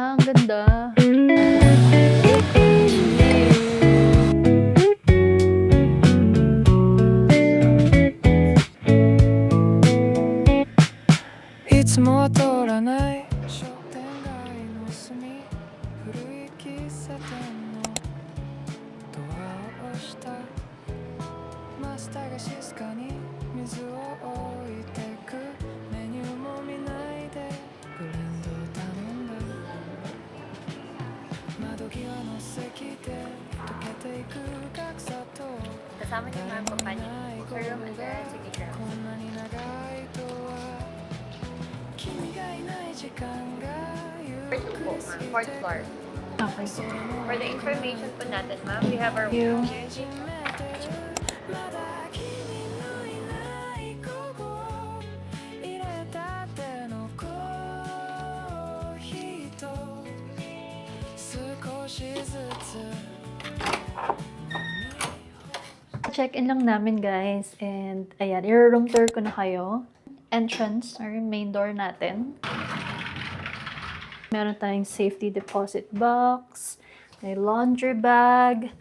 Ang ganda. Kasama niyo mga company. Her room and the signature room. First po, ma'am. Fourth floor. Okay. For the information po natin, ma'am, we have our... You. Check-in lang namin, guys. And, ayan, i-room tour ko na kayo. Entrance, or main door natin. Meron tayong safety deposit box. May laundry bag.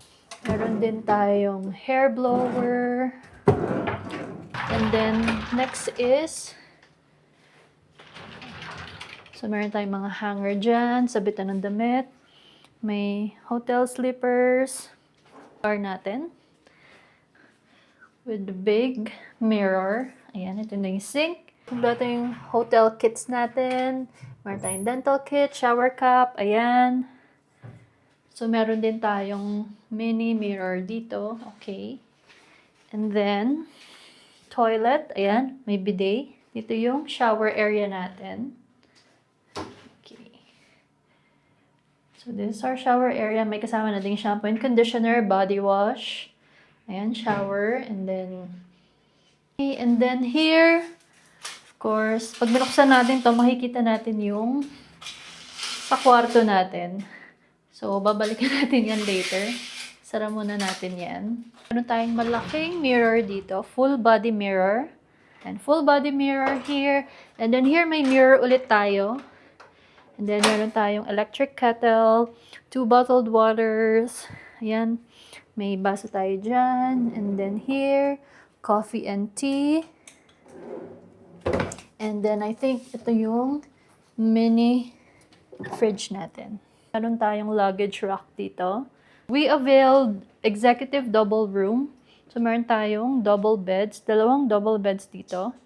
Meron din tayong hair blower. And then, next is... So, meron tayong mga hanger dyan. Sabitan ng damit. May hotel slippers. Bar natin. With the big mirror. Ayan, ito na yung sink. Ito yung hotel kits natin. Meron tayong dental kit, shower cap. Ayan. So, meron din tayong mini mirror dito. Okay. And then, toilet. Ayan, may bidet. Dito yung shower area natin. Okay. So, this is our shower area. May kasama na ding shampoo and conditioner, body wash. Ayan, shower. And then here, of course, pag binuksan natin to, makikita natin yung sa kwarto natin. So, babalikan natin yan later. Sara muna natin yan. Meron tayong malaking mirror dito. Full body mirror. And full body mirror here. And then here, may mirror ulit tayo. And then, meron tayong electric kettle. 2 bottled waters. Ayan. May baso tayo dyan. And then here, coffee and tea. And then I think ito yung mini fridge natin. Meron tayong luggage rack dito. We availed executive double room. So meron tayong double beds. 2 double beds dito.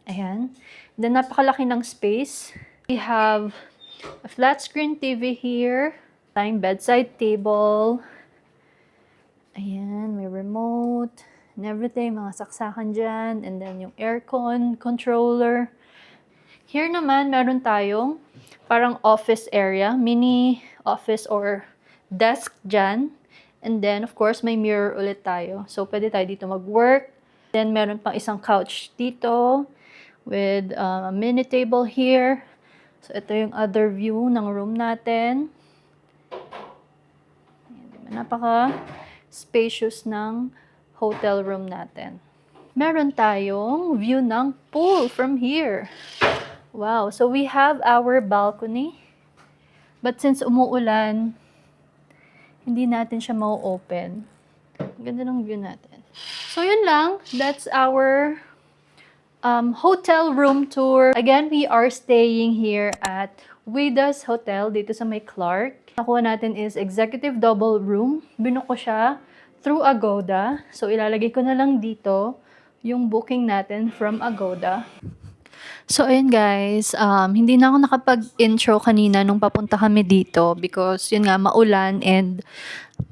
Ayan. Then napakalaki ng space. We have a flat screen TV here. Tayong bedside table. Ayan, may remote and everything, mga saksakan dyan. And then yung aircon, controller. Here naman, meron tayong parang office area, mini office or desk dyan. And then, of course, may mirror ulit tayo. So, pwede tayo dito mag-work. Then, meron pang isang couch dito with a mini table here. So, ito yung other view ng room natin. Ayan, diba? Napaka-spacious ng hotel room natin. Meron tayong view ng pool from here. Wow! So, we have our balcony. But since umuulan, hindi natin siya mau-open. Ganda ng view natin. So, yun lang. That's our hotel room tour. Again, we are staying here at Widas Hotel dito sa may Clark. Nakuha natin is executive double room. Binuko siya through Agoda. So, ilalagay ko na lang dito yung booking natin from Agoda. So, ayun guys, hindi na ako nakapag-intro kanina nung papunta kami dito because yun nga, maulan and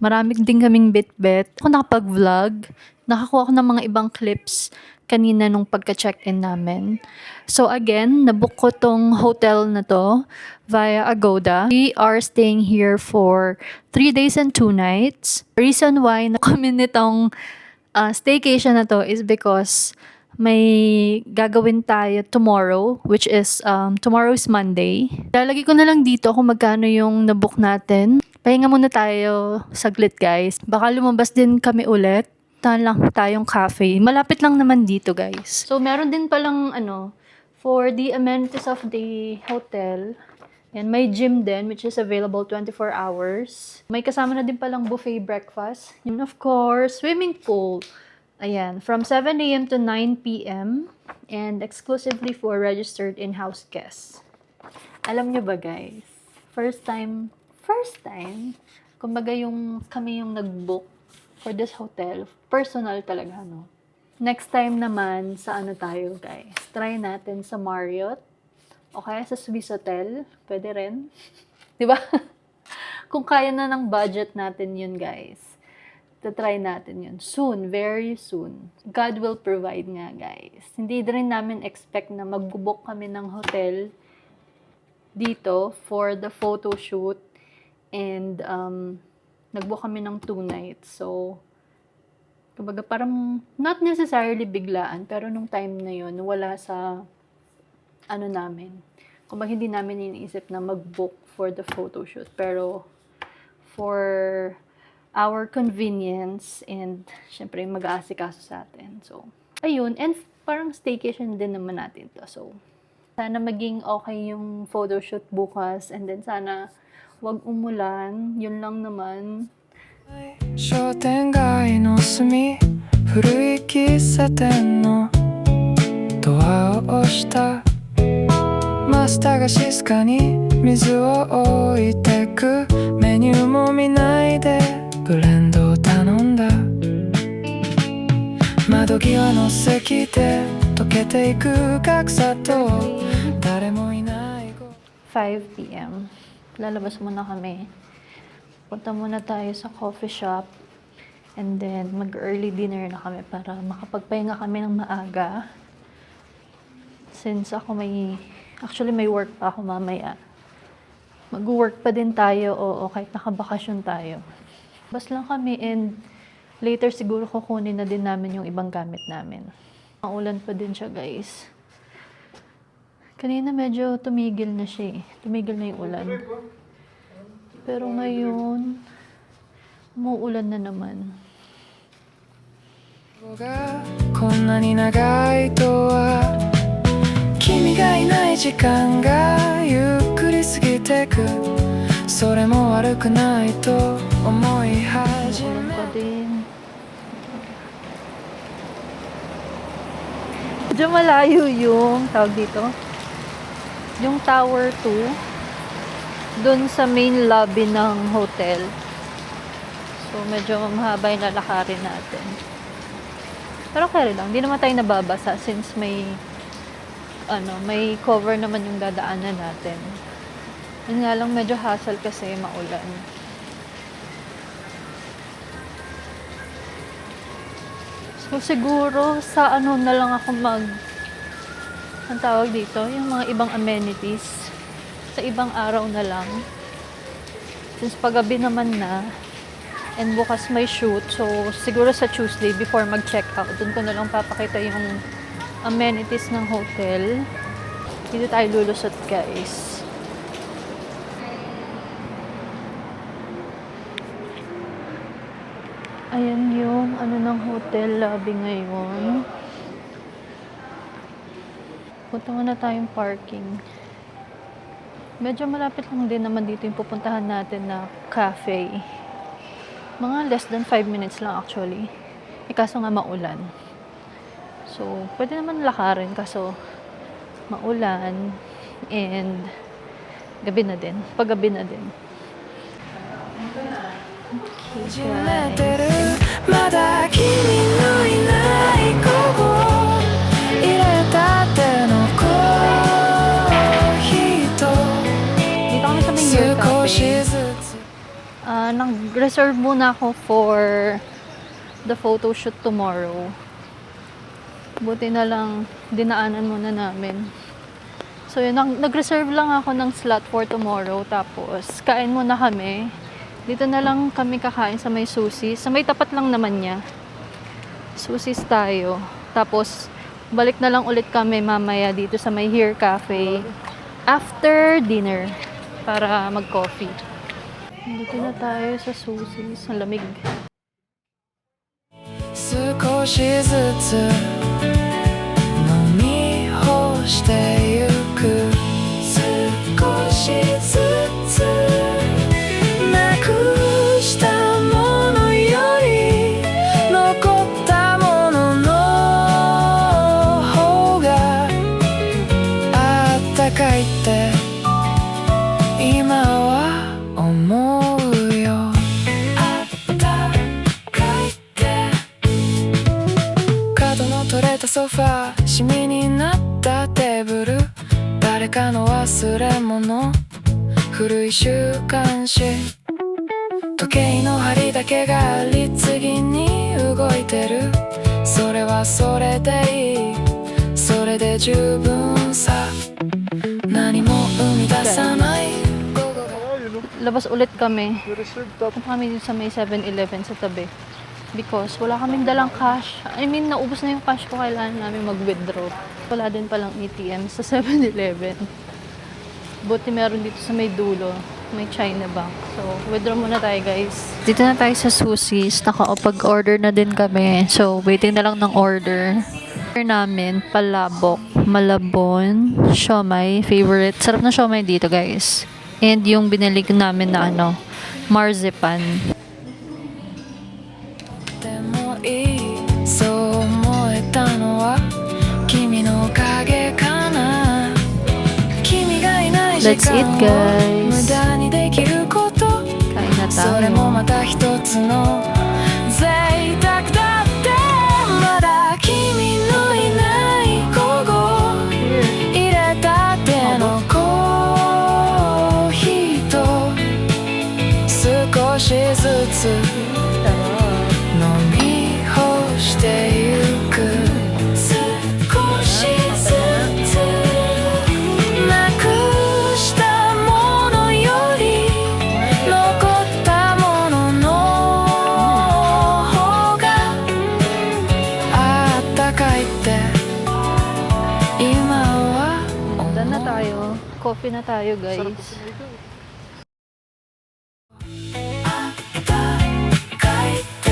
marami din kaming bit-bit. Ako nakapag-vlog, nakakuha ko ng mga ibang clips kanina nung pagka-check-in namin. So again, nabook ko tong hotel na to via Agoda. We are staying here for 3 days and 2 nights. Reason why na kami nitong staycation na to is because may gagawin tayo tomorrow, which is tomorrow is Monday. Lalagay ko na lang dito kung magkano yung nabook natin. Pahinga muna tayo saglit guys. Baka lumabas din kami ulit. Tahan lang tayong cafe. Malapit lang naman dito guys. So meron din palang for the amenities of the hotel, And may gym din, which is available 24 hours. May kasama na din palang buffet breakfast. And of course, swimming pool. Ayan, from 7 a.m. to 9 p.m. and exclusively for registered in-house guests. Alam nyo ba guys, first time, kumbaga kami yung nag-book for this hotel. Personal talaga, no? Next time naman, sa ano tayo guys? Try natin sa Marriott. Okay, sa Swiss Hotel, pwede rin. 'Di ba? Kung kaya na ng budget natin 'yun, guys. Try natin 'yun soon, very soon. God will provide nga, guys. Hindi rin namin expect na mag-book kami ng hotel dito for the photo shoot and nag-book kami ng 2 nights. So, kumbaga parang not necessarily biglaan, pero nung time na 'yun, wala sa ano namin. Kung hindi namin iniisip na mag-book for the photo shoot. Pero, for our convenience and, syempre, mag-aasikaso sa atin. So, ayun. And, parang staycation din naman natin to. So, sana maging okay yung photo shoot bukas. And then, sana wag umulan. Yun lang naman. 商店街の隅古い喫茶店のドアを押したマスターが静かに水を置いてくメニューも見ないでブレンドを頼んだ窓際の席で溶けていく格差と誰もいない5 p.m. Lalabas muna kami. Punta muna tayo sa coffee shop. And then, mag-early dinner na kami para makapagpahinga kami ng maaga. Since ako actually may work pa ako mamaya. Mag-work pa din tayo o kahit nakabakasyon tayo. Bas lang kami and later siguro kukunin na din namin yung ibang gamit namin. Maulan pa din siya, guys. Kanina medyo tumigil na siya eh. Tumigil na yung ulan. Pero ngayon, umuulan na naman. こんなに長いとは君がいない時間がゆっくり過ぎてくそれも悪くないと思い始 Umuulan め pa din. Medyo malayo yung tawag dito. Yung Tower 2. Dun sa main lobby ng hotel. So, medyo mahaba yung lalakarin natin. Pero kaya lang, hindi naman tayo nababasa since may cover naman yung dadaanan natin. Yun nga lang, medyo hassle kasi maulan. So, siguro sa na lang ako ang tawag dito, yung mga ibang amenities. Sa ibang araw na lang. Since paggabi naman na, and bukas may shoot, so siguro sa Tuesday before mag-check out, dun ko na lang papakita yung amenities ng hotel. Dito tayo lulusot, guys. Ayan yung ng hotel lobby ngayon. Punta muna tayong parking. Medyo malapit lang din naman dito yung pupuntahan natin na cafe. Mga less than 5 minutes lang actually. Kaso nga maulan. So, pwede naman lakarin kaso maulan and gabi na din. Paggabi na din. Okay, めてる guys. まだ君のいない午後入れたてのコーヒーと Dito kami sa may Year 少し Cafe. ずつ Nag-reserve muna ako for the photo shoot tomorrow. Buti na lang dinaanan muna namin. So yun, nag-reserve lang ako ng slot for tomorrow. Tapos kain muna kami. Dito na lang kami kakain sa may sushi. Sa may tapat lang naman niya. Sushis tayo. Tapos balik na lang ulit kami mamaya dito sa may Here Cafe after dinner para mag-coffee. Dito na tayo sa sushi. Ang lamig. 少しずつ飲み干してゆく少しずかの忘れ物古い週刊誌時計の針だけが律儀に動いてるそれはそれでいいそれで十分さ何も生み出さない午後が Labas ulit kami. Reserve top. Punta kami dito sa may 7-Eleven sa tabi. Because wala kaming dalang cash. I mean, naubos na yung cash ko. Kailangan namin mag-withdraw. Wala din palang ATM sa 7-Eleven. Buti meron dito sa may dulo. May China Bank. So, withdraw muna tayo, guys. Dito na tayo sa Susie's. Nakapag-order na din kami. So, waiting na lang ng order. Order namin, palabok, malabon, siomai, favorite. Sarap na siomai dito, guys. And yung binili namin na marzipan. でもいいそう思えたのは君のおかげかな君がいない時 Let's eat, 間を guys. 無駄にできること Kain na それも tayo. また一つの贅沢だってまだ君のいない午後入れたてのコーヒーと少しずつ飲み干してゆく少しずつなくしたものより残ったものの方があったかいって今は Done na tayo. Coffee na tayo, guys. あったかいって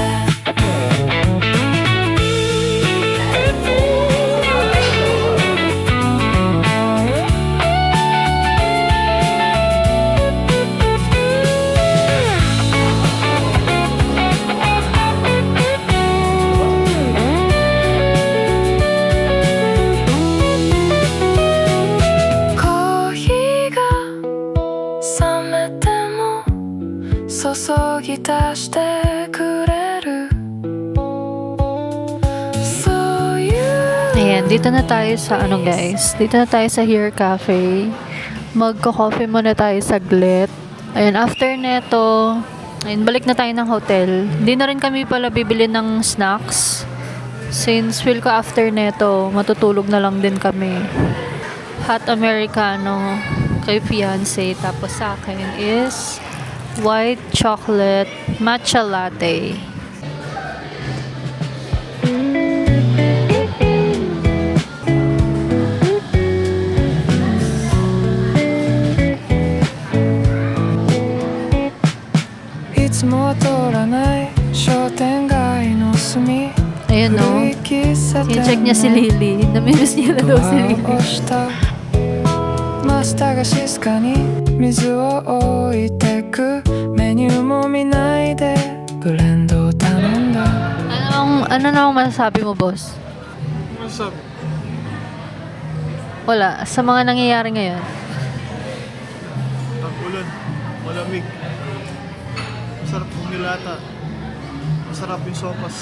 コーヒーが冷めても注ぎ足してくれるそういう Ayan, dito na tayo sa guys. Dito na tayo sa Here Cafe. Magko-coffee muna tayo saglit. Ayan, after neto, ayun, balik na tayo ng hotel. Hindi na rin kami pala bibili ng snacks. Since feel ko after neto, matutulog na lang din kami. Hot Americano kay fiancé. Tapos sa akin is white chocolate matcha latte. I つもは通らない商店街の隅 Ayun no. 古い喫茶店 I-check niya si Lily. Namimiss niya na daw si ドア Lily. を押したマスターが静かに水を置いてくメニューも見ないでブレンドを頼んだ Ano namang masasabi mo, boss? Masarap. Wala. Sa mga nangyayari ngayon. Tag-ulan. Malamig. Masarap yung nilata. Masarap yung sopas.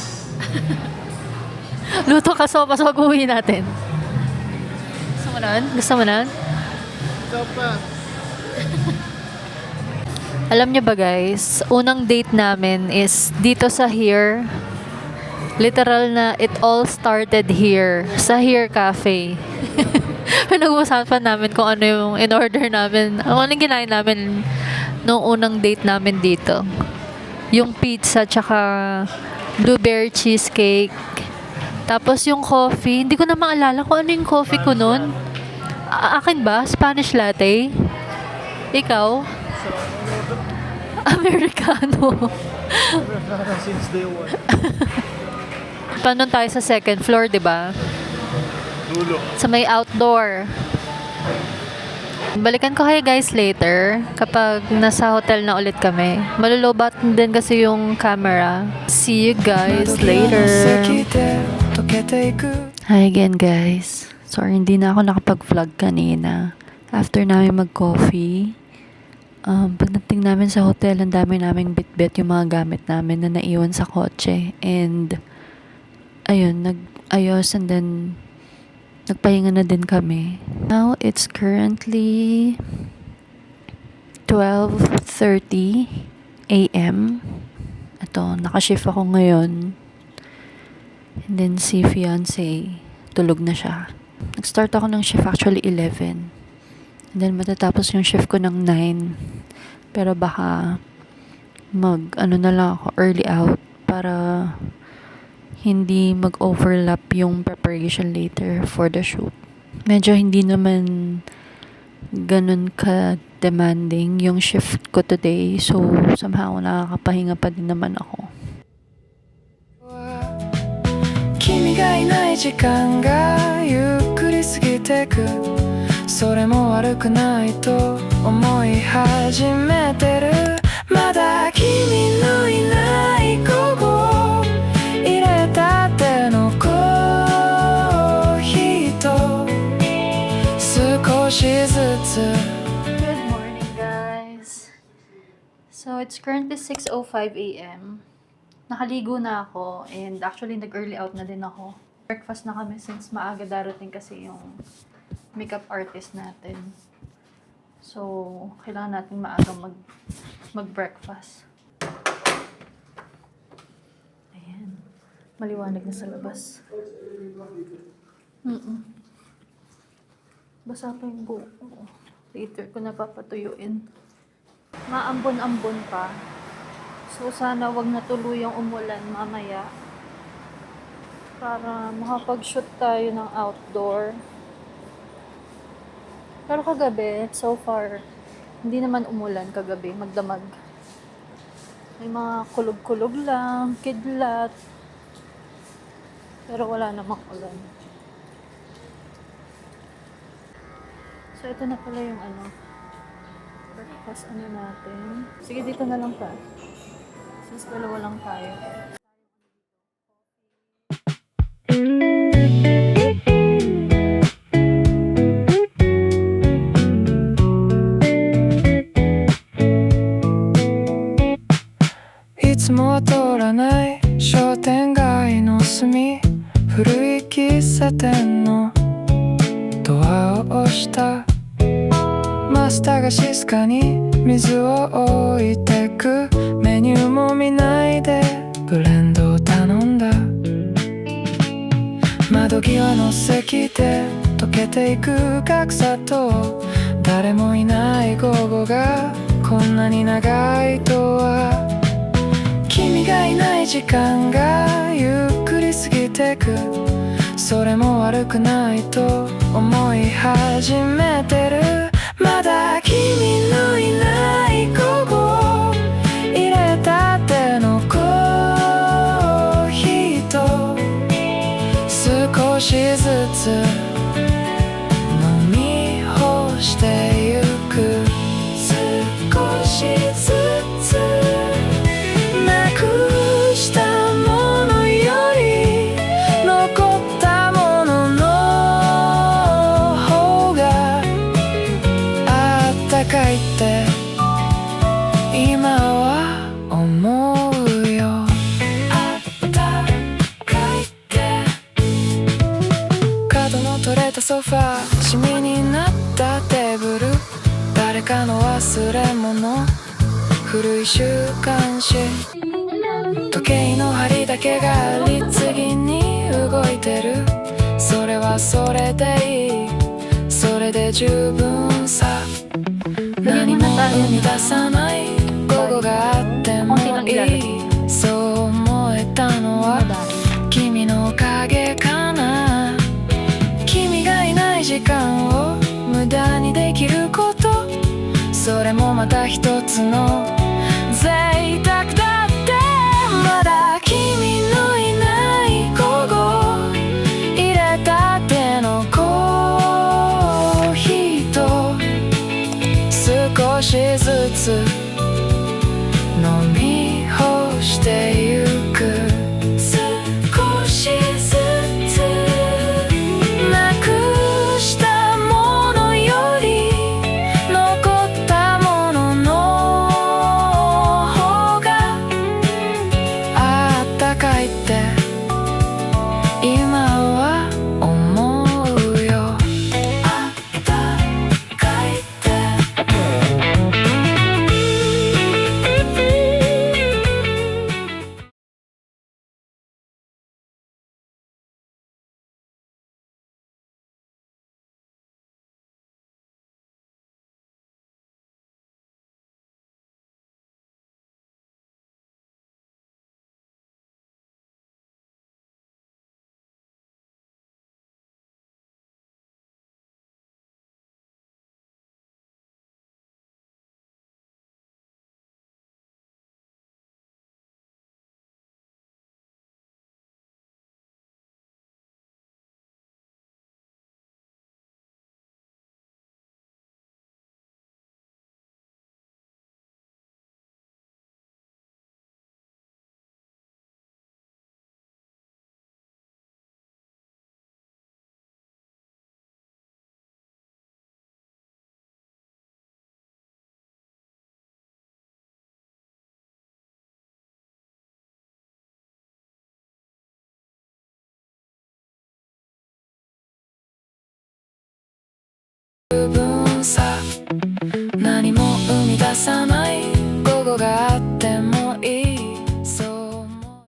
Luto ka sopas, wag uwi natin. Gusto mo nun? Gusto mo nun? Sopas. Alam niyo ba guys, unang date namin is dito sa Here. Literal na it all started here. Sa Here Cafe. Pinag-usapan namin kung ano yung in-order namin. Anong ginain namin nung unang date namin dito. Yung pizza tsaka blueberry cheesecake. Tapos yung coffee, hindi ko na maalala kung ano yung coffee ko nun. Akin ba? Spanish latte? Ikaw? Americano. Since day one. Paano tayo sa second floor, di ba? Dulo. Sa may outdoor. Balikan ko kayo guys later kapag nasa hotel na ulit kami. Malulobat din kasi yung camera. See you guys later. 溶けていく Hi again guys. Sorry, hindi na ako nakapag-vlog kanina. After namin mag-coffee, pagdating namin sa hotel, ang dami naming bit-bit yung mga gamit namin na naiwan sa kotse. And, ayun, nag-ayos and then, nagpahinga na din kami. Now, it's currently 12:30 a.m. Ito, nakashift ako ngayon. And then si fiancé, tulog na siya. Nag-start ako ng shift actually 11. And then matatapos yung shift ko ng 9. Pero baka na lang ako, early out para hindi mag-overlap yung preparation later for the shoot. Medyo hindi naman ganun ka-demanding yung shift ko today. So, somehow nakakapahinga pa din naman ako. 君がいない時間がゆっくり過ぎてくそれも悪くないと思い始めてるまだ君のいない午後入れたてのコーヒーと少しずつ Good morning, guys. So, it's currently 6:05 a.m. Nakaligo na ako and actually nag-early out na din ako. Breakfast na kami since maaga darating kasi yung makeup artist natin. So, kailangan natin maaga mag-breakfast. Ayan. Maliwanag na sa labas. Basa pa yung buhok ko. Later ko na papatuyuin. Maambon-ambon pa. So, sana wag na tuluyang umulan mamaya. Para makapag-shoot tayo ng outdoor. Pero kagabi, so far, hindi naman umulan kagabi, magdamag. May mga kulog-kulog lang, kidlat. Pero wala namang ulan. So, ito na pala yung breakfast natin. Sige, dito na lang tayo. Since dalawa lang tayo.いつもは通らない商店街の隅古い喫茶店のドアを押したマスターが静かに水を置いてくメニューも見ないでブレンドを頼んだ窓際の席で溶けていく格差と誰もいない午後がこんなに長いとは君がいない時間がゆっくり過ぎてくそれも悪くないと思い始めてるまだ君のいない午後入れたてのコーヒーと少しずつ飲み干してゆく少しずつなくしたものより残ったものの方があったかいって今は思うよあったかいって角の取れたソファーシミになったテーブル誰かの忘れ物古い週刊誌時計の針だけが律儀に動いてるそれはそれでいいそれで十分さ何も生み出さない午後があってもいいそう思えたのは君のおかげかな君がいない時間を無駄にできることそれもまた一つの贅沢だってまだ君のいない午後入れたてのコーヒーと少しずつ飲み干してゆく少しずつなくしたものより残ったものの方がさな